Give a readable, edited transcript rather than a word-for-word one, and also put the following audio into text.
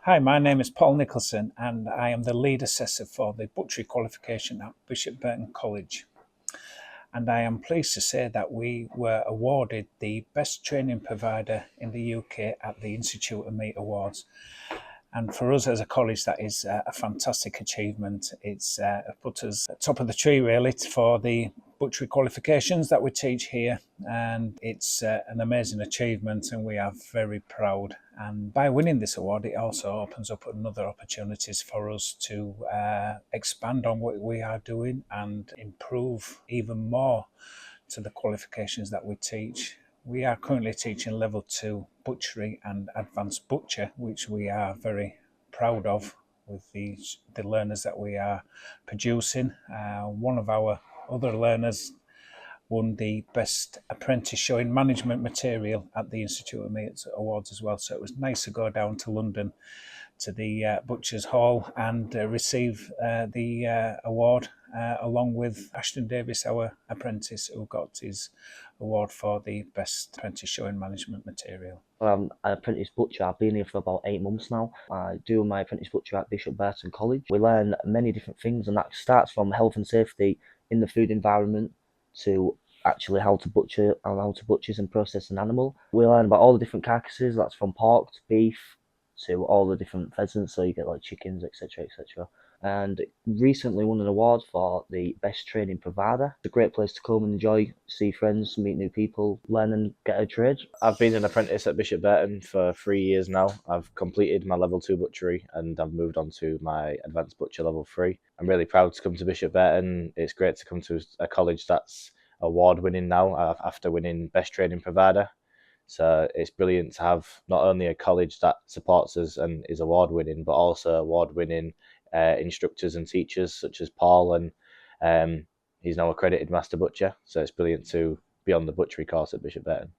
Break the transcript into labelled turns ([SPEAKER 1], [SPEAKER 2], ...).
[SPEAKER 1] Hi, my name is Paul Nicholson and I am the lead assessor for the butchery qualification at Bishop Burton College. And I am pleased to say that we were awarded the best training provider in the UK at the Institute of Meat Awards. And for us as a college, that is a fantastic achievement. It's put us at the top of the tree, really, for the butchery qualifications that we teach here. And it's an amazing achievement, and we are very proud. And by winning this award, it also opens up another opportunities for us to expand on what we are doing and improve even more to the qualifications that we teach. We are currently teaching level 2 butchery and advanced butcher, which we are very proud of with the learners that we are producing. One of our other learners won the best apprentice showing management material at the Institute of Meat Awards as well. So it was nice to go down to London to the Butchers Hall and receive the award along with Ashton Davis, our apprentice, who got his award for the best apprentice showing management material.
[SPEAKER 2] I'm an apprentice butcher. I've been here for about 8 months now. I do my apprentice butcher at Bishop Burton College. We learn many different things, and that starts from health and safety in the food environment to actually how to butcher and how to butcher and process an animal. We learn about all the different carcasses. That's from pork to beef to all the different pheasants. So you get like chickens, etc., etc. And recently won an award for the best training provider. It's a great place to come and enjoy, see friends, meet new people, learn and get a trade.
[SPEAKER 3] I've been an apprentice at Bishop Burton for 3 years now. I've completed my level 2 butchery and I've moved on to my advanced butcher level 3. I'm really proud to come to Bishop Burton. It's great to come to a college that's award winning now after winning best training provider. So it's brilliant to have not only a college that supports us and is award winning, but also award winning instructors and teachers such as Paul, and he's now accredited master butcher. So it's brilliant to be on the butchery course at Bishop Burton.